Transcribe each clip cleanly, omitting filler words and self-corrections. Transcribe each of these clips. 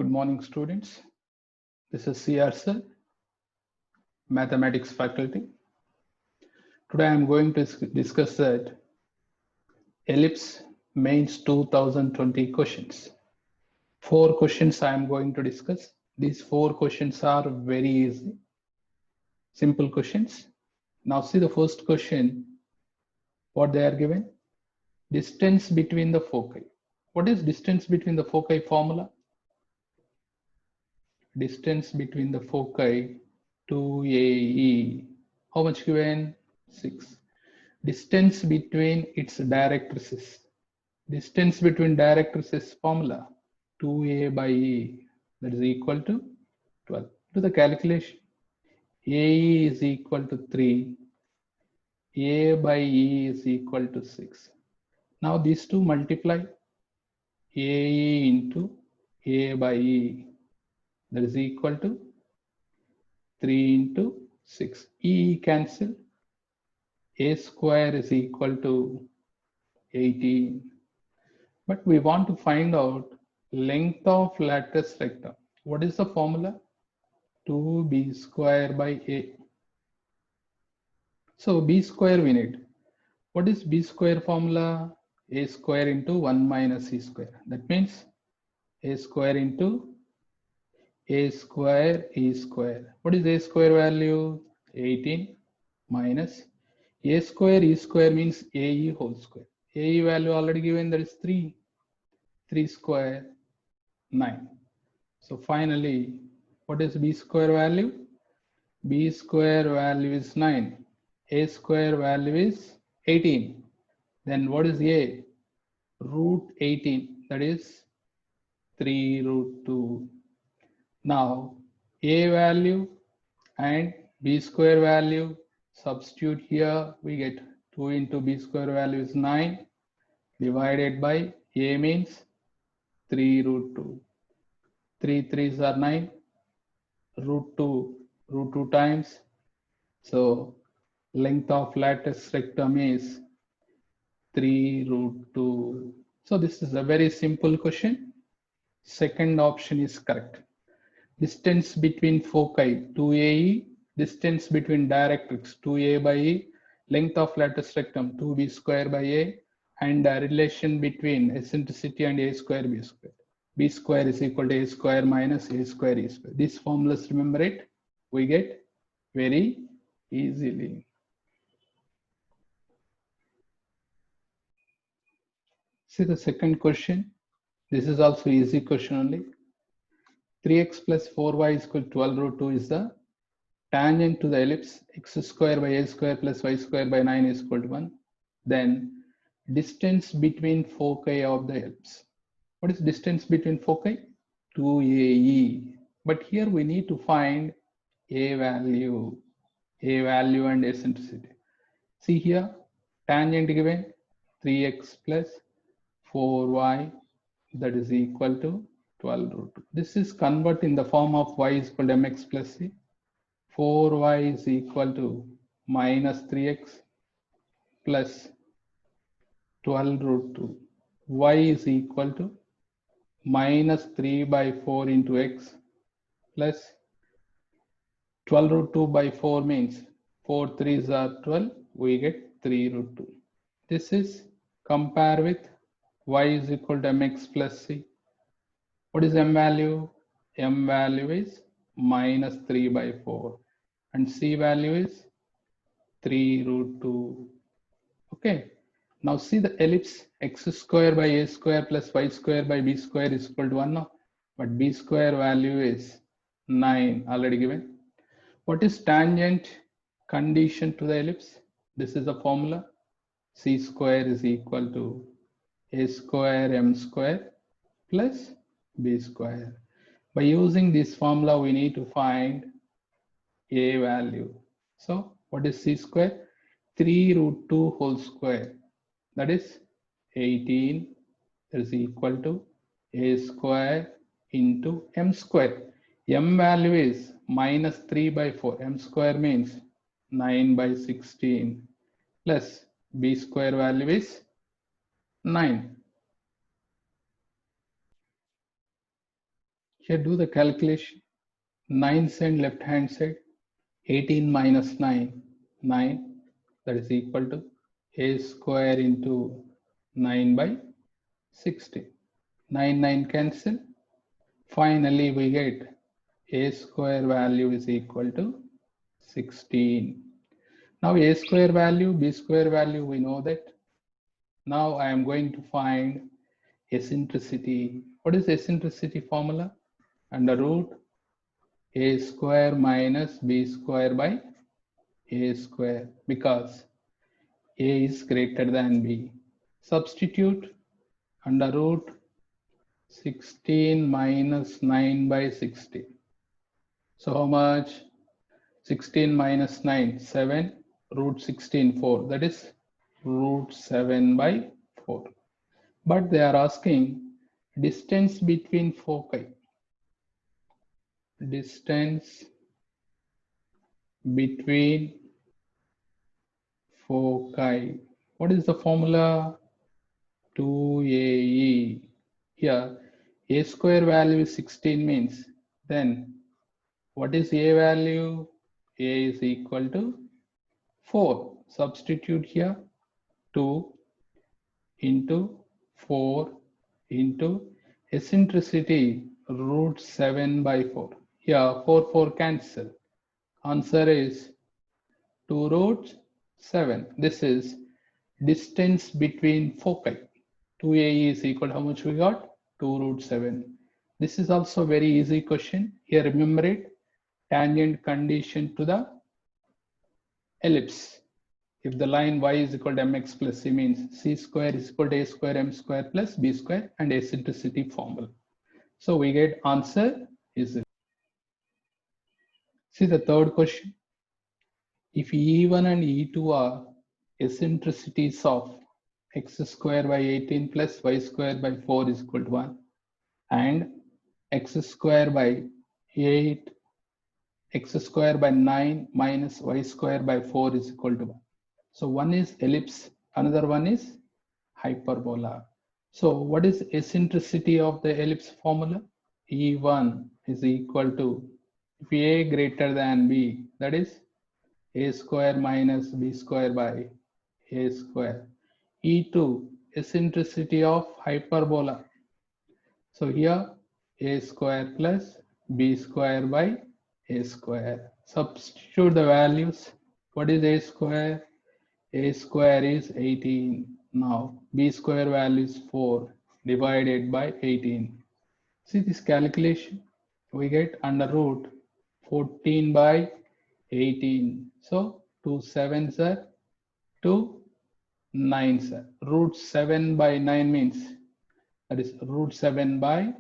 Good morning, students. This is CRSL, Mathematics faculty. Today I am going to discuss that ellipse mains 2020 questions. 4 questions I am going to discuss. These 4 questions are very easy, simple questions. Now see the first question, what they are given. Distance between the foci. What is distance between the foci formula? Distance between the foci 2AE. How much given? 6. Distance between its directrices. Distance between directrices formula 2A by E, that is equal to 12. Do the calculation. AE is equal to 3. A by E is equal to 6. Now these two multiply. AE into A by E, that is equal to 3 into 6. E cancel. A square is equal to 18. But we want to find out length of lattice rectum. What is the formula? 2b square by a. So b square we need. What is b square formula? A square into 1 minus c square. That means a square into a square e square. What is a square value? 18 minus a square e square means ae whole square. Ae value already given, that is 3. 3 square 9. So finally, what is b square value? B square value is 9. A square value is 18. Then what is A? Root 18. That is 3 root 2. Now A value and B square value substitute here. We get 2 into B square value is 9 divided by A means 3 root 2. 3 3s are 9. Root 2 times. So length of lattice rectum is 3 root 2. So this is a very simple question. Second option is correct. Distance between foci 2AE, distance between directrix 2A by E, length of lattice rectum 2B square by A, and relation between eccentricity and A square B square. B square is equal to A square minus A square E square. These formulas, remember it, we get very easily. See the second question. This is also easy question only. 3x plus 4y is equal to 12 root 2 is the tangent to the ellipse x square by a square plus y square by 9 is equal to 1. Then distance between foci of the ellipse. What is distance between foci? 2AE. But here we need to find a value and eccentricity. See here, tangent given 3x plus 4y, that is equal to 12 root 2. This is convert in the form of y is equal to mx plus c. 4y is equal to minus 3x plus 12 root 2. Y is equal to minus 3 by 4 into x plus 12 root 2 by 4 means 4 3s are 12. We get 3 root 2. This is compare with y is equal to mx plus c. What is m value? M value is minus 3 by 4 and c value is 3 root 2. Okay. Now see the ellipse x square by a square plus y square by b square is equal to 1 now. But b square value is 9 already given. What is tangent condition to the ellipse? This is the formula. C square is equal to a square m square plus b square. By using this formula, we need to find a value. So what is c square? 3 root 2 whole square. That is 18 is equal to a square into m square. M value is minus 3 by 4. M square means 9 by 16 plus b square value is 9. Here do the calculation. 9 send left hand side. 18 minus 9, 9. That is equal to a square into 9 by 16. 9, 9 cancel. Finally, we get a square value is equal to 16. Now a square value, b square value, we know that. Now I am going to find eccentricity. What is eccentricity formula? Under root a square minus b square by a square, because a is greater than b. Substitute under root 16 minus 9 by 60. So how much? 16 minus 9, 7, root 16, 4. That is root 7 by 4. But they are asking distance between foci. Distance between foci. What is the formula? 2ae. Here, a square value is 16 means, then what is a value? A is equal to 4. Substitute here 2 into 4 into eccentricity root 7 by 4. Here 4 cancel. Answer is 2 root 7. This is distance between foci. 2ae is equal to how much we got? 2 root 7. This is also very easy question. Here remember it. Tangent condition to the ellipse. If the line y is equal to mx plus c means c square is equal to a square m square plus b square and eccentricity formula. So we get answer is it. See the third question. If E1 and E2 are eccentricities of x square by 18 plus y square by 4 is equal to 1 and x square by 8, x square by 9 minus y square by 4 is equal to 1. So one is ellipse, another one is hyperbola. So what is eccentricity of the ellipse formula? E1 is equal to, if a greater than b, that is a square minus b square by a square. E2, eccentricity of hyperbola. So here a square plus b square by a square. Substitute the values. What is a square? A square is 18. Now b square value is 4 divided by 18. See this calculation. We get under root 14 by 18. So 2 7s are 2 9s are. Root 7 by 9 means that is root 7 by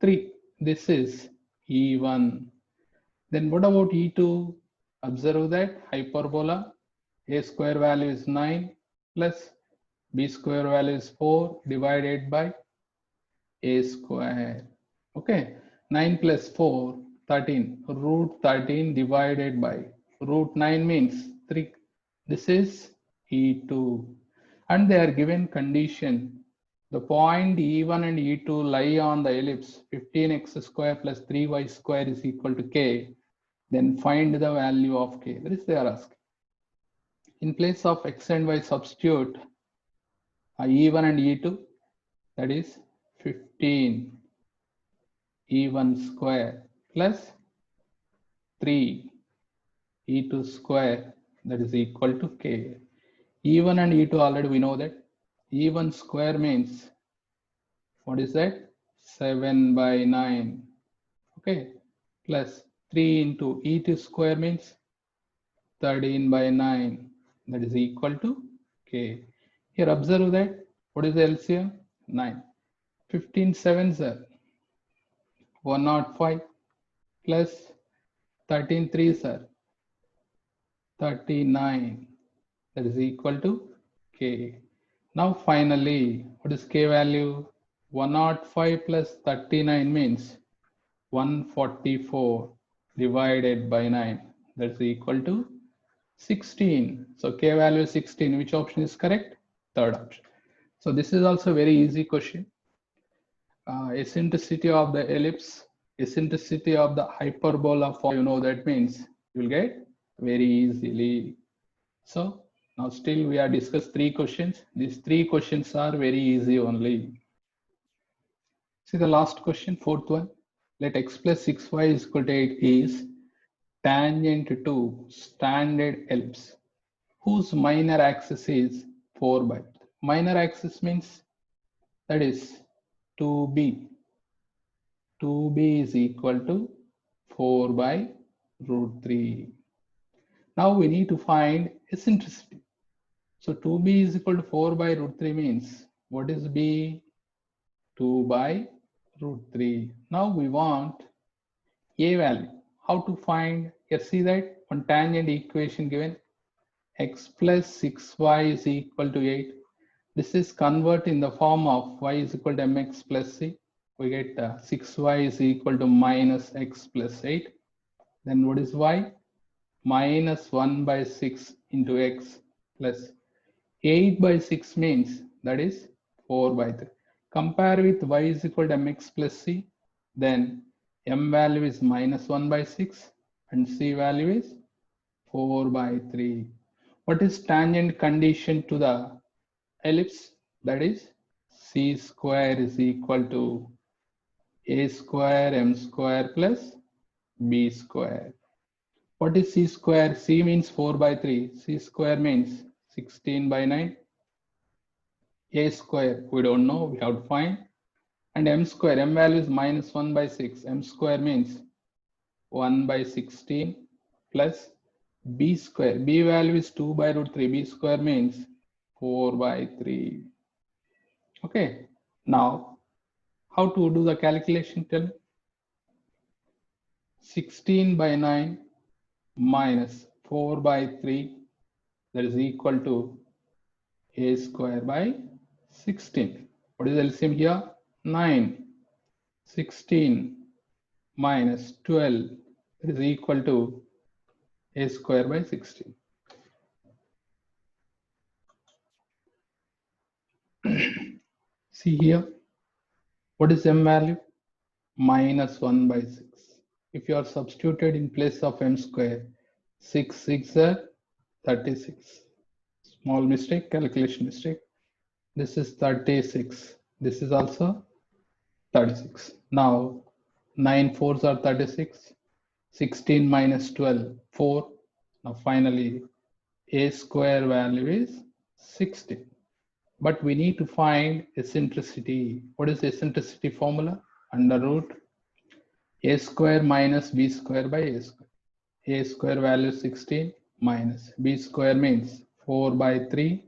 3. This is E1. Then what about E2? Observe that hyperbola. A square value is 9 plus b square value is 4 divided by a square. Okay, 9 plus 4, 13. Root 13 divided by root 9 means 3. This is E2. And they are given condition. The point E1 and E2 lie on the ellipse 15x square plus 3y square is equal to k. Then find the value of k. That is they are asking. In place of x and y, substitute E1 and E2, that is 15 E1 square plus 3 E2 square, that is equal to k. E1 and E2 already we know that. E1 square means, what is that? 7 by 9. Okay, plus 3 into E2 square means 13 by 9. That is equal to k. Here observe that. What is the LCM? 9. 15 7s are 105 plus 13 3s are 39. That is equal to k. Now finally, what is k value? 105 plus 39 means 144 divided by 9. That's equal to 16. So k value is 16. Which option is correct? Third option. So this is also very easy question. Eccentricity of the ellipse eccentricity of the hyperbola form, you know that means you will get very easily. So now still we are discussed 3 questions. These 3 questions are very easy only. See the last question, fourth one. Let x plus 6y is equal to 8 is tangent to standard ellipse whose minor axis is 4 by 3. Minor axis means that is 2b. 2b is equal to 4 by root 3. Now we need to find eccentricity. So 2b is equal to 4 by root 3 means what is b? 2 by root 3. Now we want a value. How to find? Here see that one tangent equation given x plus 6y is equal to 8. This is convert in the form of y is equal to mx plus c. We get 6y is equal to minus x plus 8. Then what is y? Minus 1 by 6 into x plus 8 by 6 means that is 4 by 3. Compare with y is equal to mx plus c. Then m value is minus 1 by 6 and c value is 4 by 3. What is tangent condition to the ellipse? That is c square is equal to a square m square plus b square. What is c square? C means 4 by 3. C square means 16 by 9. A square, we don't know, we have to find. And m square, m value is minus 1 by 6. M square means 1 by 16 plus b square. B value is 2 by root 3. B square means 4 by 3. Okay. Now, how to do the calculation? Tell me. 16 by 9 minus 4 by 3, that is equal to a square by 16. What is LCM here? 9. 16 minus 12, that is equal to a square by 16. See here, what is m value? Minus 1 by 6. If you are substituted in place of m square, 6 are 36. Small mistake, calculation mistake. This is 36. This is also 36. Now 9 4s are 36. 16 minus 12, 4. Now finally a square value is 16. But we need to find eccentricity. What is the eccentricity formula? Under root a square minus b square by a square. A square value 16 minus b square means 4 by 3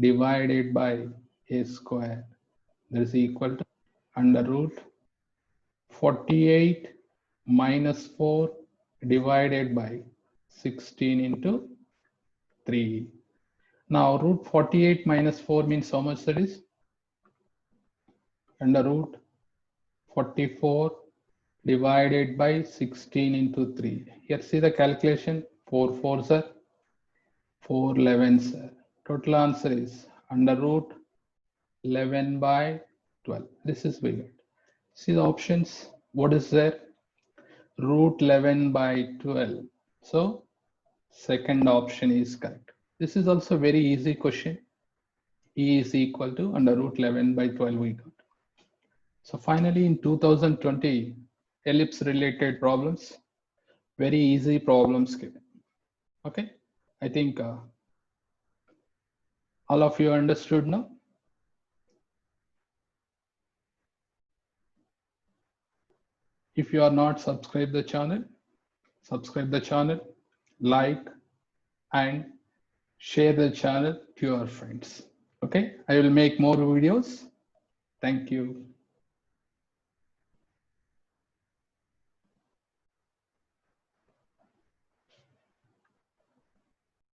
divided by a square. That is equal to under root 48 minus 4 divided by 16 into 3. Now root 48 minus 4 means how much that is? Under root 44 divided by 16 into 3. Here see the calculation. 4 4s are 4 11s are. Total answer is under root 11 by 12. This is bigger. See the options. What is there? Root 11 by 12. So second option is correct. This is also very easy question. E is equal to under root 11 by 12 we got. So finally in 2020, ellipse related problems, very easy problems given. Okay, I think all of you understood now. If you are not subscribed the channel, subscribe the channel, like and share the channel to your friends. Okay, I will make more videos. Thank you.